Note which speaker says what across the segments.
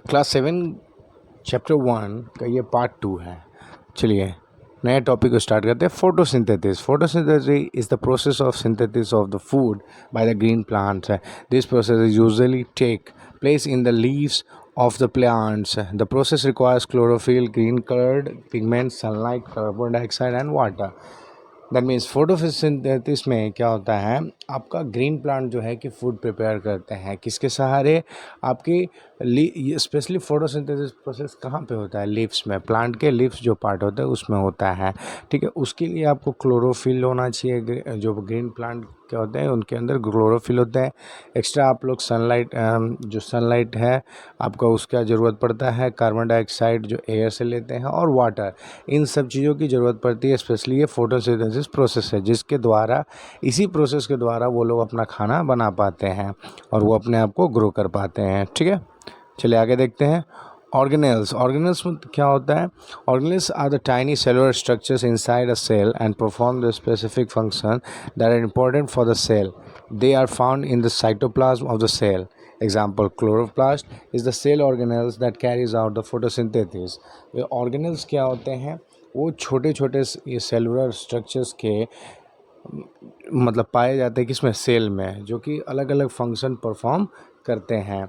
Speaker 1: Class 7 chapter 1 का ये part 2 है। चलिए नया टॉपिक को स्टार्ट करते हैं। Photosynthesis. Photosynthesis is the process of synthesis of the food by the green plants. This process is usually take place in the leaves of the plants. The process requires chlorophyll, green colored pigments, sunlight, carbon dioxide and water. That means photosynthesis में क्या होता है, आपका green plant जो है कि food prepare करते हैं किसके सहारे, आपकी स्पेशली फोटोसिंथेसिस प्रोसेस कहाँ पे होता है, लीव्स में, प्लांट के लीव्स जो पार्ट होता है उसमें होता है। ठीक है, उसके लिए आपको क्लोरोफिल होना चाहिए। जो ग्रीन प्लांट क्या होते हैं उनके अंदर क्लोरोफिल होता है। एक्स्ट्रा आप लोग सनलाइट, जो सनलाइट है आपका उसका ज़रूरत पड़ता है, कार्बन डाइऑक्साइड जो एयर से लेते हैं और वाटर, इन सब चीज़ों की ज़रूरत पड़ती है। स्पेशली ये फोटोसिंथेसिस प्रोसेस है जिसके द्वारा, इसी प्रोसेस के द्वारा वो लोग अपना खाना बना पाते हैं और वो अपने आप को ग्रो कर पाते हैं। ठीक है, चलिए आगे देखते हैं। ऑर्गेनेल्स। ऑर्गेनेल्स में क्या होता है? Organelles are the tiny cellular structures inside a cell and perform the specific function that are important for the cell. They are found in the cytoplasm of the cell. Example, chloroplast is the cell organelles that carries out the photosynthesis. ये organelles क्या होते हैं? वो छोटे छोटे ये cellular structures के मतलब पाए जाते हैं किसमें, सेल में, जो कि अलग अलग फंक्शन परफॉर्म करते हैं,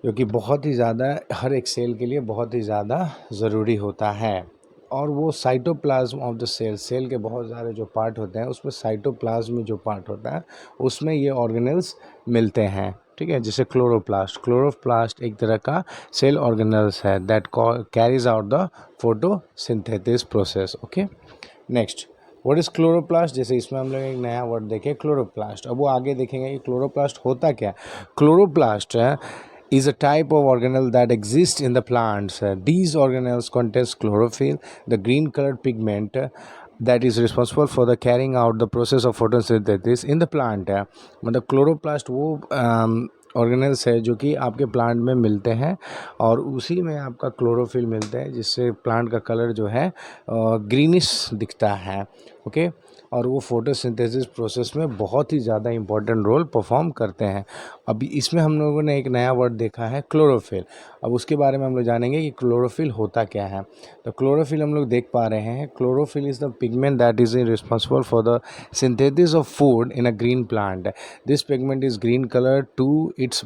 Speaker 1: जो कि बहुत ही ज़्यादा हर एक सेल के लिए बहुत ही ज़्यादा ज़रूरी होता है। और वो cytoplasm of the cell, cell के बहुत सारे जो पार्ट होते हैं उसमें साइटोप्लाज्म में जो पार्ट होता है उसमें ये ऑर्गेनेल्स मिलते हैं। ठीक है, जैसे क्लोरोप्लास्ट। क्लोरोप्लास्ट एक तरह का सेल ऑर्गेनेल्स है that carries out the photosynthesis process. Okay, next, what is chloroplast? जैसे इसमें हम लोग एक नया वर्ड देखें, क्लोरोप्लास्ट। अब वो आगे देखेंगे कि क्लोरोप्लास्ट होता क्या। Chloroplast is a type of organelle that exists in the plants. These organelles contains chlorophyll, the green colored pigment that is responsible for the carrying out the process of photosynthesis in the plant. मतलब chloroplast वो organelles है जो कि आपके plant में मिलते हैं और उसी में आपका क्लोरोफिल मिलता है जिससे प्लांट का कलर जो है ग्रीनिश दिखता है। ओके, और वो फोटोसिंथेसिस प्रोसेस में बहुत ही ज़्यादा इंपॉर्टेंट रोल परफॉर्म करते हैं। अभी इसमें हम लोगों ने एक नया वर्ड देखा है, क्लोरोफिल। अब उसके बारे में हम लोग जानेंगे कि क्लोरोफिल होता क्या है। तो क्लोरोफिल हम लोग देख पा रहे हैं, chlorophyll is the pigment that is responsible for the synthesis of food in a green plant. This pigment is green colour to its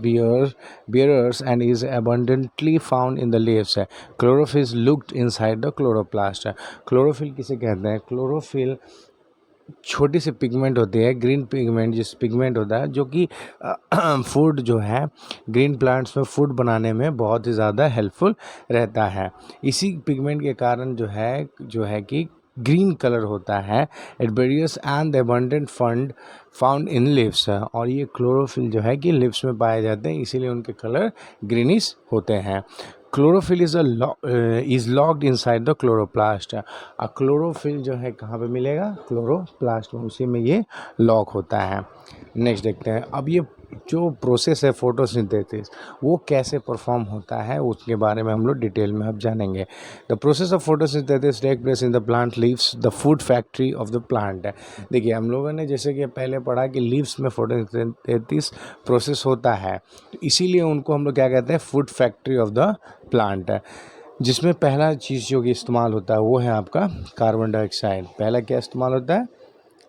Speaker 1: bearers and is abundantly found in the leaves. Chlorophyll is looked inside the chloroplast. Chlorophyll किसे कहते हैं? Chlorophyll छोटी सी pigment होती है, green pigment, जिस pigment होता है जो कि फूड जो है ग्रीन प्लांट्स में फूड बनाने में बहुत ही ज़्यादा हेल्पफुल रहता है। इसी पिगमेंट के कारण जो है कि ग्रीन कलर होता है। It varies and abundant found in leaves. और ये क्लोरोफिल जो है कि लिव्स में पाए जाते हैं, इसीलिए उनके कलर ग्रीनिश होते हैं। Chlorophyll is locked inside the chloroplast. Chlorophyll जो है कहाँ पे मिलेगा? क्लोरोप्लास्ट में, उसी में ये लॉक होता है। नेक्स्ट देखते हैं। अब ये जो प्रोसेस है फोटोसिंथेसिस वो कैसे परफॉर्म होता है उसके बारे में हम लोग डिटेल में अब जानेंगे। The process of photosynthesis take place in the plant leaves, the food factory of the plant. देखिए हम लोगों ने जैसे कि पहले पढ़ा कि लीव्स में फोटोसिंथेसिस प्रोसेस होता है, तो इसीलिए उनको हम लोग क्या कहते हैं, food factory of the plant. जिसमें पहला चीज़ जो कि इस्तेमाल होता है वो है आपका कार्बन डाइऑक्साइड. पहला क्या इस्तेमाल होता है?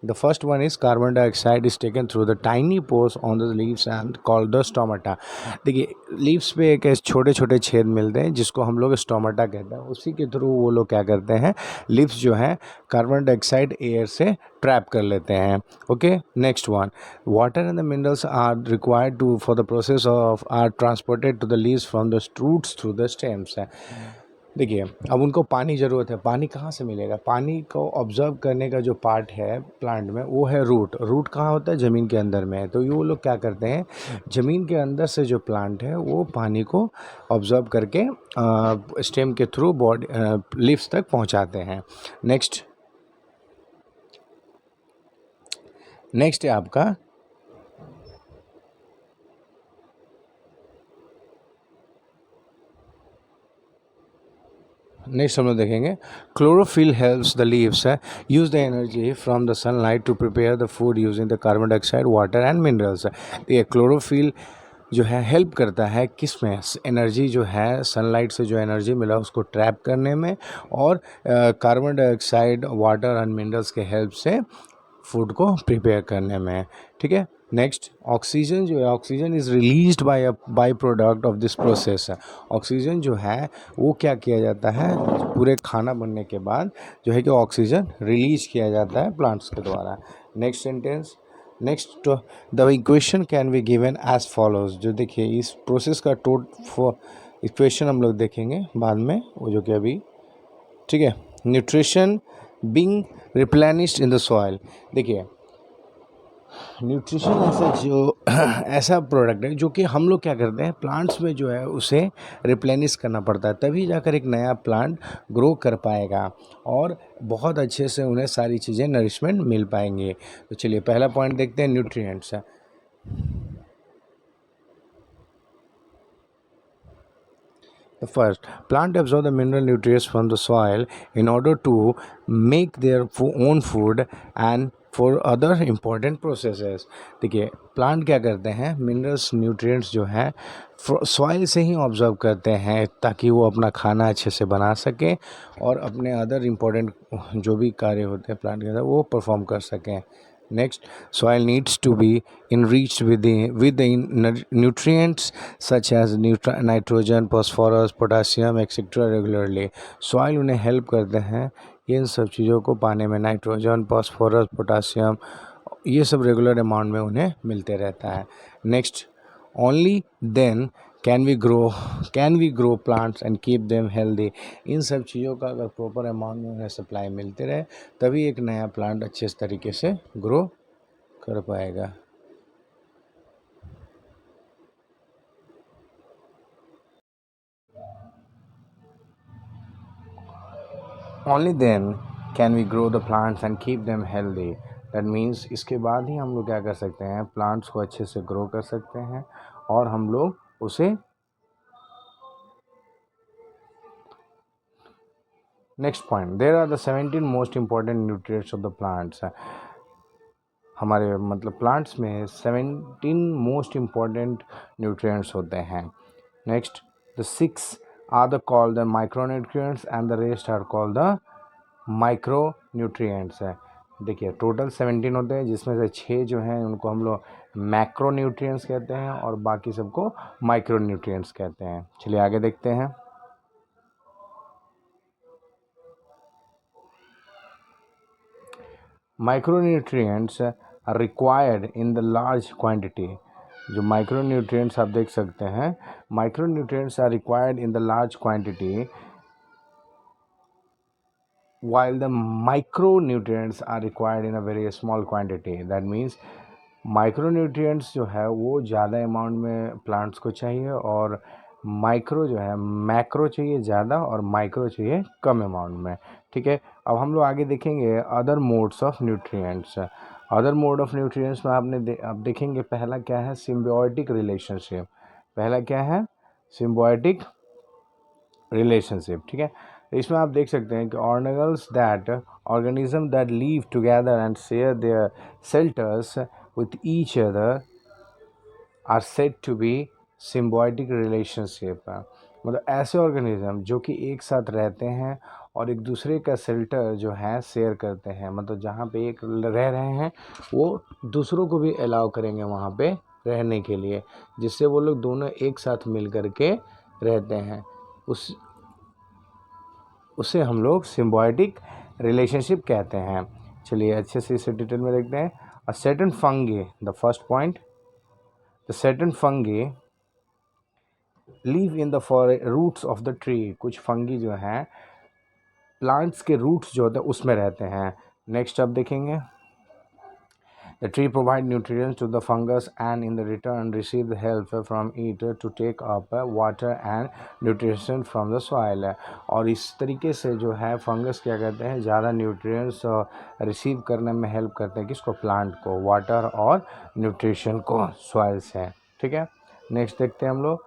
Speaker 1: The first one is carbon dioxide is taken through the tiny pores on the leaves and called the stomata. देखिए लीव्स पे एक छोटे छोटे छेद मिलते हैं जिसको हम लोग स्टोमाटा कहते हैं, उसी के थ्रू वो लोग क्या करते हैं, लीव्स जो हैं कार्बन डाइऑक्साइड एयर से ट्रैप कर लेते हैं. Okay, next one, water and the minerals are required to for the process of are transported to the leaves from the roots through the stems. देखिए अब उनको पानी ज़रूरत है, पानी कहाँ से मिलेगा? पानी को ऑब्जर्व करने का जो पार्ट है प्लांट में वो है रूट. रूट कहाँ होता है? ज़मीन के अंदर में. तो ये वो लोग क्या करते हैं, ज़मीन के अंदर से जो प्लांट है वो पानी को ऑब्जर्व करके स्टेम के थ्रू बॉडी लीव्स तक पहुँचाते हैं. नेक्स्ट है आपका नेक्स्ट हम लोग देखेंगे chlorophyll helps the leaves use the energy from the sunlight to prepare the food using the carbon dioxide, water and minerals. ये क्लोरोफिल जो है हेल्प करता है किस में, एनर्जी जो है सनलाइट से जो एनर्जी मिला उसको ट्रैप करने में, और carbon dioxide, water and minerals के हेल्प से फूड को प्रिपेयर करने में। ठीक है। नेक्स्ट, ऑक्सीजन जो है, oxygen is released by product of this process. Oxygen जो है वो क्या किया जाता है, पूरे खाना बनने के बाद जो है कि ऑक्सीजन रिलीज किया जाता है प्लांट्स के द्वारा। Next sentence, next, the equation can be given as follows. जो देखिए इस प्रोसेस का इक्वेशन हम लोग देखेंगे बाद में, वो जो कि अभी, ठीक है। Nutrition being replenished in the soil. देखिए न्यूट्रिशन ऐसा जो ऐसा प्रोडक्ट है जो कि हम लोग क्या करते हैं, प्लांट्स में जो है उसे रिप्लेनिश करना पड़ता है, तभी जाकर एक नया प्लांट ग्रो कर पाएगा और बहुत अच्छे से उन्हें सारी चीज़ें नरिशमेंट मिल पाएंगे। तो चलिए पहला पॉइंट देखते हैं, nutrients. The first, plant absorb the mineral nutrients from the soil in order to make their own food and for other important processes। देखिए प्लांट क्या करते हैं, मिनरल्स न्यूट्रिएंट्स जो है सॉइल से ही ऑब्जर्व करते हैं ताकि वो अपना खाना अच्छे से बना सकें और अपने अदर इम्पोर्टेंट जो भी कार्य होते हैं प्लांट के अंदर वो परफॉर्म कर सकें। Next, soil needs to be enriched with the nutrients such as nitrogen, phosphorus, potassium, etc. regularly। Soil उन्हें हेल्प करते हैं इन सब चीज़ों को पाने में, नाइट्रोजन, फॉस्फोरस, पोटासियम, ये सब रेगुलर अमाउंट में उन्हें मिलते रहता है। Next, only then can we grow plants and keep them healthy. इन सब चीज़ों का अगर प्रॉपर अमाउंट में उन्हें सप्लाई मिलते रहे तभी एक नया प्लांट अच्छे तरीके से ग्रो कर पाएगा। Only then can we grow the plants and keep them healthy. That means इसके बाद ही हम लोग क्या कर सकते हैं, प्लांट्स को अच्छे से ग्रो कर सकते हैं और हम लोग उसे। Next point, there are the 17 most important nutrients of the plants. हमारे मतलब प्लांट्स में 17 मोस्ट इम्पॉर्टेंट न्यूट्रिएंट्स होते हैं। Next, the 6 are the called the micro nutrients and the rest are called the micro nutrients है। देखिए total 17 होते हैं जिसमें से 6 जो हैं उनको हम लोग मैक्रो न्यूट्रिएंट्स कहते हैं और बाकी सबको माइक्रो न्यूट्रिएंट्स कहते हैं। चलिए आगे देखते हैं। Micronutrients are required in the large quantity. जो माइक्रोन्यूट्रिएंट्स आप देख सकते हैं, micronutrients are required in the large quantity while the micronutrients are required in a very small quantity। that means micronutrients जो है वो ज़्यादा अमाउंट में प्लांट्स को चाहिए और माइक्रो जो है मैक्रो चाहिए ज़्यादा और माइक्रो चाहिए कम अमाउंट में। ठीक है। अब हम लोग आगे देखेंगे other modes of nutrients. Other mode of nutrients में आप देखेंगे पहला क्या है, सिम्बायोटिक रिलेशनशिप। पहला क्या है, सिम्बायोटिक रिलेशनशिप। ठीक है। इसमें आप देख सकते हैं कि organism that live together and share their shelters with each other are said to be symbiotic relationship। मतलब ऐसे ऑर्गेनिज्म जो कि एक साथ रहते हैं और एक दूसरे का शेल्टर जो है शेयर करते हैं, मतलब जहाँ पे एक रह रहे हैं वो दूसरों को भी अलाउ करेंगे वहाँ पे रहने के लिए, जिससे वो लोग दोनों एक साथ मिल कर के रहते हैं, उसे हम लोग सिम्बायोटिक रिलेशनशिप कहते हैं। चलिए अच्छे से इसे डिटेल में देखते हैं। A certain fungi, the first point, the certain fungi live in the roots of the tree। कुछ फंगी जो हैं प्लांट्स के रूट्स जो होते हैं उसमें रहते हैं। नेक्स्ट अब देखेंगे, the tree provide nutrients to the fungus and in the return receive the help from it to take up water and nutrition from the soil। और इस तरीके से जो है फंगस क्या करते हैं, ज़्यादा न्यूट्रिएंट्स रिसीव करने में हेल्प करते हैं किसको, प्लांट को, वाटर और न्यूट्रिशन को सॉइल से। ठीक है। नेक्स्ट देखते हैं हम लोग,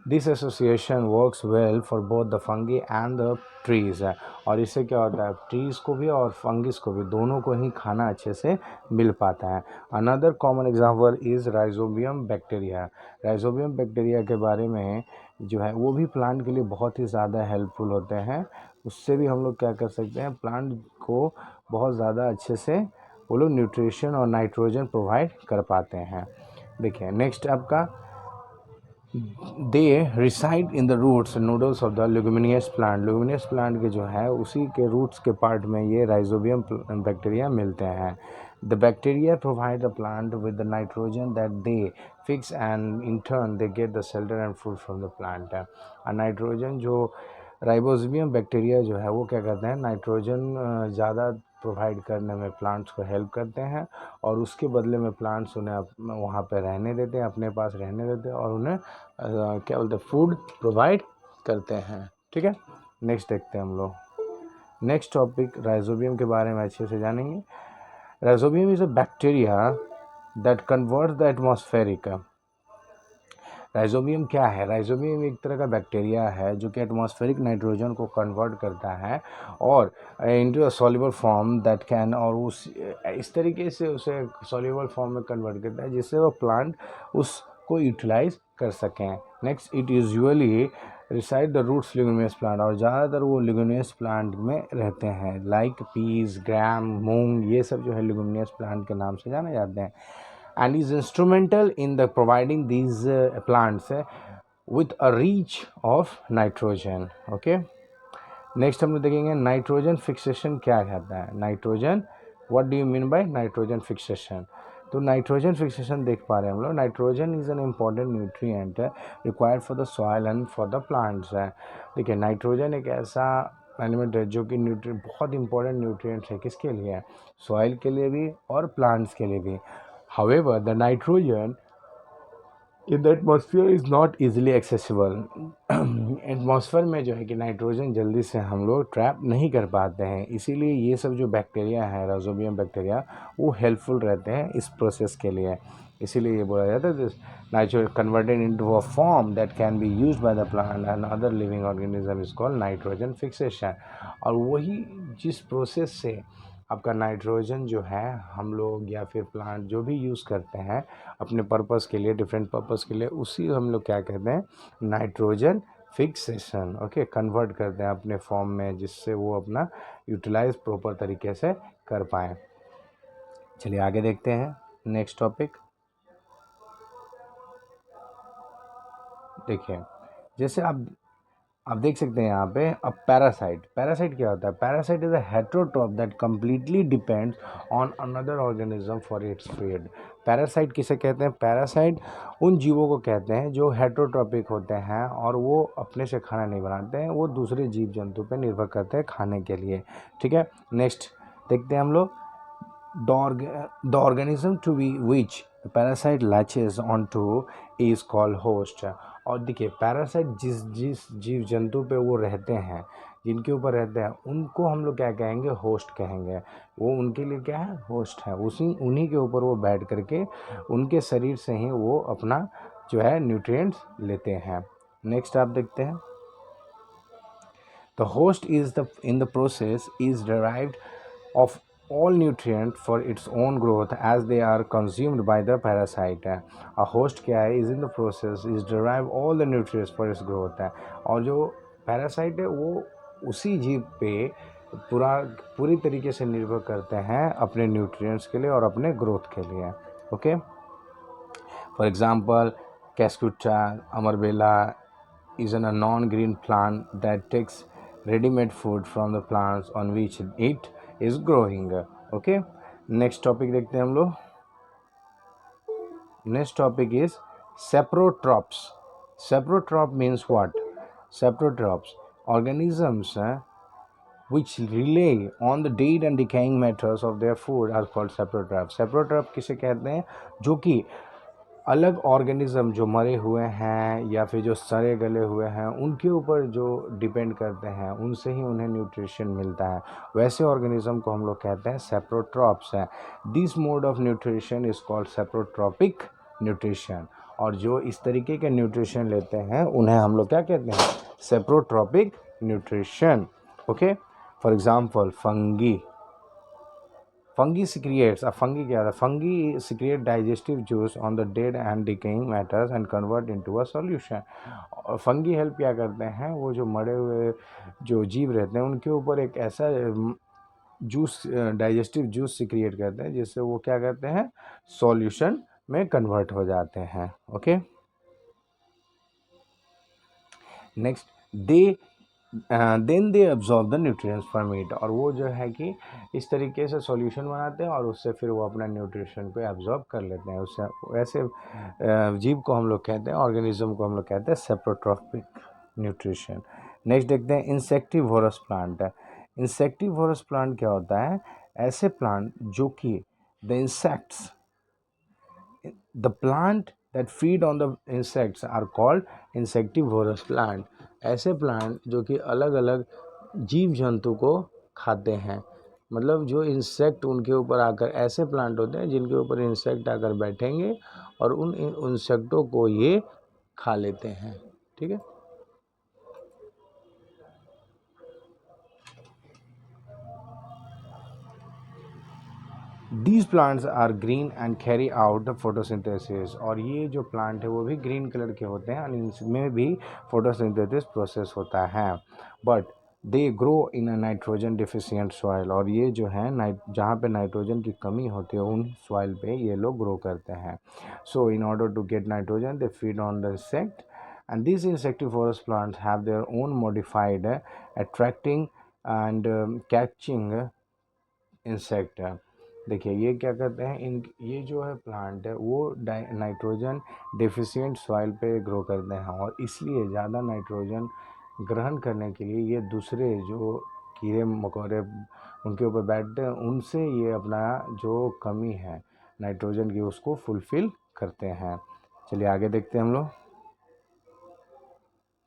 Speaker 1: this association works well for both the fungi and the trees है। और इससे क्या होता है, ट्रीज को भी और फंगिस को भी, दोनों को ही खाना अच्छे से मिल पाता है। Another common example is rhizobium bacteria. Rhizobium bacteria के बारे में जो है वो भी प्लांट के लिए बहुत ही ज़्यादा हेल्पफुल होते हैं। उससे भी हम लोग क्या कर सकते हैं, प्लांट को बहुत ज़्यादा अच्छे से वो लोग न्यूट्रिशन और नाइट्रोजन प्रोवाइड कर पाते हैं। देखिए नेक्स्ट आपका, they reside in the roots nodules of the leguminous plant. Leguminous plant के जो है उसी के रूट्स के पार्ट में ये राइजोबियम बैक्टीरिया मिलते हैं। The bacteria provide the plant with the nitrogen that they fix and in turn they get the shelter and food from the plant. और नाइट्रोजन जो राइबोसोबियम बैक्टीरिया जो है वो क्या करते हैं, नाइट्रोजन ज़्यादा प्रोवाइड करने में प्लांट्स को हेल्प करते हैं, और उसके बदले में प्लांट्स उन्हें वहाँ पे रहने देते हैं, अपने पास रहने देते हैं, और उन्हें क्या बोलते हैं, फूड प्रोवाइड करते हैं। ठीक है, नेक्स्ट देखते हैं हम लोग। नेक्स्ट टॉपिक राइजोबियम के बारे में अच्छे से जानेंगे। Rhizobium is a bacteria that converts the atmospheric. Rhizobium क्या है, राइजोबियम एक तरह का बैक्टीरिया है जो कि एटमॉस्फेरिक नाइट्रोजन को कन्वर्ट करता है और into a soluble form that can, और उस इस तरीके से उसे सॉल्युबल फॉर्म में कन्वर्ट करता है जिससे वो प्लांट उसको यूटिलाइज कर सकें। Next, it usually reside the roots leguminous plant, और ज़्यादातर वो लिग्यूमिनस प्लांट में रहते हैं, लाइक पीस, ग्राम, मूंग, ये सब जो है लिग्यूमिनस प्लांट के नाम से जाने जाते हैं। And is instrumental in the providing these plants with a reach of nitrogen. Okay, next हम लोग देखेंगे नाइट्रोजन फिक्सेशन क्या कहता है। Nitrogen, what do you mean by nitrogen fixation. तो नाइट्रोजन फिक्सेशन देख पा रहे हैं हम लोग। Nitrogen is an important nutrient required for the soil and for the plants है। देखिए नाइट्रोजन एक ऐसा एलिमेंट है जो कि बहुत इंपॉर्टेंट न्यूट्रिएंट्स है, किसके लिए, सॉइल के लिए भी और प्लांट्स के लिए भी। However, the nitrogen in the atmosphere is not easily accessible. Atmosphere में जो है कि नाइट्रोजन जल्दी से हम लोग ट्रैप नहीं कर पाते हैं, इसीलिए ये सब जो बैक्टीरिया है, राइजोबियम बैक्टीरिया, वो हेल्पफुल रहते हैं इस प्रोसेस के लिए। इसीलिए ये बोला जाता है this nitrogen converted into a form that can be used by the plant and other living organism is called nitrogen fixation. और वही जिस प्रोसेस से आपका नाइट्रोजन जो है हम लोग या फिर प्लांट जो भी यूज़ करते हैं अपने पर्पस के लिए, डिफरेंट पर्पस के लिए, उसी हम लोग क्या कहते हैं, नाइट्रोजन फिक्सेशन। ओके, कन्वर्ट करते हैं अपने फॉर्म में जिससे वो अपना यूटिलाइज प्रॉपर तरीके से कर पाएँ। चलिए आगे देखते हैं नेक्स्ट टॉपिक। देखिए जैसे आप देख सकते हैं यहाँ पे, अब पैरासाइट। पैरासाइट क्या होता है, parasite is a heterotroph that completely depends on another organism for its food. Parasite किसे कहते हैं, पैरासाइट उन जीवों को कहते हैं जो हेटेरोट्रॉपिक होते हैं और वो अपने से खाना नहीं बनाते हैं, वो दूसरे जीव जंतु पर निर्भर करते हैं खाने के लिए। ठीक है, नेक्स्ट देखते हैं हम लोग। The organism to be which the parasite latches onto is called host। और देखिए पैरासाइट जिस जिस जीव जंतु पे वो रहते हैं, जिनके ऊपर रहते हैं, उनको हम लोग क्या कहेंगे, होस्ट कहेंगे। वो उनके लिए क्या है, होस्ट है। उन्हीं के ऊपर वो बैठ करके उनके शरीर से ही वो अपना जो है न्यूट्रिएंट्स लेते हैं। नेक्स्ट आप देखते हैं, the host is the in the process is derived of all nutrients for its own growth as they are consumed by the parasite। a host क्या है, is in the process is derive all the nutrients for its growth है। और जो parasite है वो उसी जीव पे पूरी तरीके से निर्भर करते हैं अपने न्यूट्रिएंट्स के लिए और अपने ग्रोथ के लिए। Okay, for example Cuscuta amarbela is a non-green plant that takes ready-made food from the plants on which it is growing। okay, next topic देखते हैं हम लोग। next topic is saprotrophs। saprotrophs means what, saprotrophs organisms which rely on the dead and decaying matters of their food are called saprotrophs। saprotroph किसे कहते हैं, जो कि अलग ऑर्गेनिज्म जो मरे हुए हैं या फिर जो सड़े गले हुए हैं उनके ऊपर जो डिपेंड करते हैं, उनसे ही उन्हें न्यूट्रिशन मिलता है, वैसे ऑर्गेनिज्म को हम लोग कहते हैं सेप्रोट्रॉप्स हैं। This mode of nutrition is called saprotrophic nutrition. और जो इस तरीके के न्यूट्रिशन लेते हैं उन्हें हम लोग क्या कहते हैं, saprotrophic nutrition. Okay, for example fungi secretes a fungi क्या है, fungi secrete digestive juice on the dead and decaying matters and convert into a solution। Fungi help क्या करते हैं, वो जो मरे हुए जो जीव रहते हैं उनके ऊपर एक ऐसा जूस, डाइजेस्टिव जूस सिक्रिएट करते हैं जिससे वो क्या करते हैं, सॉल्यूशन में कन्वर्ट हो जाते हैं। Okay, next they then they absorb the nutrients from it, और वो जो है कि इस तरीके से सॉल्यूशन बनाते हैं और उससे फिर वो अपना न्यूट्रिशन को एब्जॉर्ब कर लेते हैं। उससे वैसे जीव को हम लोग कहते हैं, ऑर्गेनिज्म को हम लोग कहते हैं सेप्रोट्रॉपिक न्यूट्रिशन। नेक्स्ट देखते हैं इंसेक्टिवोरस प्लांट। इंसेक्टिवोरस प्लांट क्या होता है, ऐसे प्लांट जो कि the insects, the plant that feed on the insects are called insectivorous plant। ऐसे प्लांट जो कि अलग अलग जीव जंतु को खाते हैं, मतलब जो इंसेक्ट उनके ऊपर आकर, ऐसे प्लांट होते हैं जिनके ऊपर इंसेक्ट आकर बैठेंगे और उन इंसेक्टों को ये खा लेते हैं। ठीक है, these plants are green and carry out the photosynthesis, और ये जो प्लांट है वो भी ग्रीन कलर के होते हैं और इनमें भी फोटोसिंथेसिस प्रोसेस होता है। But they grow in a nitrogen deficient soil, और ये जो है जहाँ पे नाइट्रोजन की कमी होती है उन सॉइल पे ये लोग ग्रो करते हैं। So in order to get nitrogen they feed on the insect, and these insectivorous plants have their own modified attracting and catching insect है। देखिए ये क्या करते हैं, इन ये जो है प्लांट है वो नाइट्रोजन डेफिशिएंट सॉइल पे ग्रो करते हैं और इसलिए ज़्यादा नाइट्रोजन ग्रहण करने के लिए ये दूसरे जो कीड़े मकोड़े उनके ऊपर बैठते हैं उनसे ये अपना जो कमी है नाइट्रोजन की उसको फुलफिल करते हैं। चलिए आगे देखते हैं हम लोग।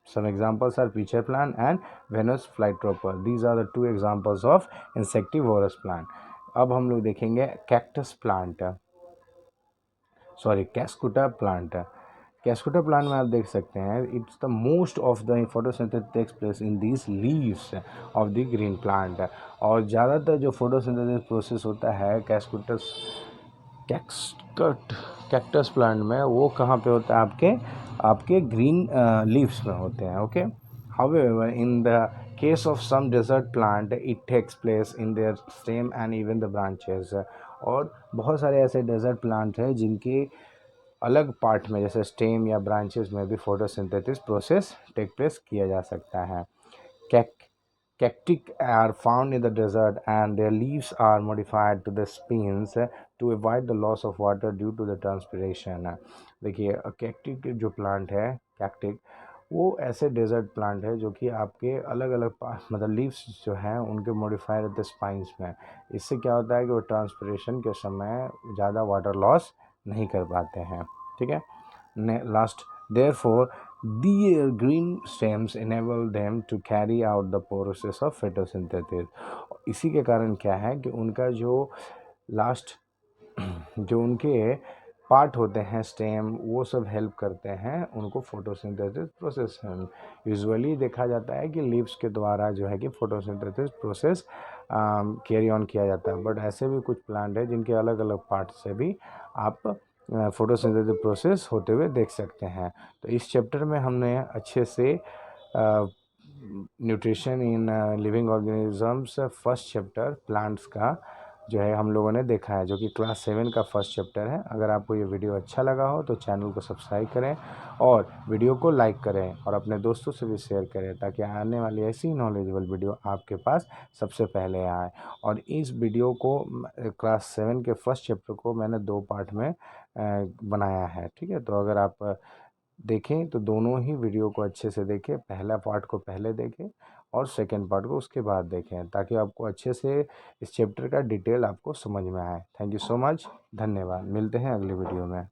Speaker 1: Some examples are pitcher plant and Venus flytrooper. These are the two examples of insectivorous plant. अब हम लोग देखेंगे cactus plant, sorry Cuscuta plant. Cuscuta plant में आप देख सकते हैं it's the most of the photosynthesis takes place in these leaves of the green plant, और ज़्यादातर जो फोटोसिंथेसिस प्रोसेस होता है कैस्कुटस कैक्टस प्लांट में वो कहाँ पे होता है, आपके आपके ग्रीन लीव्स में होते हैं। Okay, however in the case of some desert plant it takes place in their stem and even the branches, और बहुत सारे ऐसे डेजर्ट प्लांट हैं जिनके अलग पार्ट में जैसे स्टेम या ब्रांचेस में भी फोटोसिंथेसिस प्रोसेस टेक प्लेस किया जा सकता है। Cacti are found in the desert and their leaves are modified to the spines to avoid the loss of water due to the transpiration। देखिए कैक्टिक जो प्लांट है कैक्टिक वो ऐसे डेजर्ट प्लांट है जो कि आपके अलग अलग मतलब लीव्स जो हैं उनके मॉडिफाइड रहते स्पाइंस में। इससे क्या होता है कि वो ट्रांसपिरेशन के समय ज़्यादा वाटर लॉस नहीं कर पाते हैं। ठीक है, last therefore their green stems enable them to carry out the process of photosynthesis। इसी के कारण क्या है कि उनका जो लास्ट जो उनके पार्ट होते हैं स्टेम वो सब हेल्प करते हैं उनको फोटोसिंथेसिस प्रोसेस में। यूजुअली देखा जाता है कि लीव्स के द्वारा जो है कि फोटोसिंथेसिस प्रोसेस कैरी ऑन किया जाता है, बट ऐसे भी कुछ प्लांट है जिनके अलग अलग पार्ट से भी आप फोटोसिंथेसिस प्रोसेस होते हुए देख सकते हैं। तो इस चैप्टर में हमने अच्छे से nutrition in living organisms first chapter plants का जो है हम लोगों ने देखा है, जो कि क्लास 7 का फर्स्ट चैप्टर है। अगर आपको ये वीडियो अच्छा लगा हो तो चैनल को सब्सक्राइब करें और वीडियो को लाइक करें और अपने दोस्तों से भी शेयर करें ताकि आने वाली ऐसी नॉलेजेबल वीडियो आपके पास सबसे पहले आए। और इस वीडियो को क्लास 7 के फर्स्ट चैप्टर को मैंने 2 पार्ट में बनाया है। ठीक है, तो अगर आप देखें तो दोनों ही वीडियो को अच्छे से देखें, पहला पार्ट को पहले देखें और सेकंड पार्ट को उसके बाद देखें ताकि आपको अच्छे से इस चैप्टर का डिटेल आपको समझ में आए। थैंक यू सो मच, धन्यवाद, मिलते हैं अगली वीडियो में।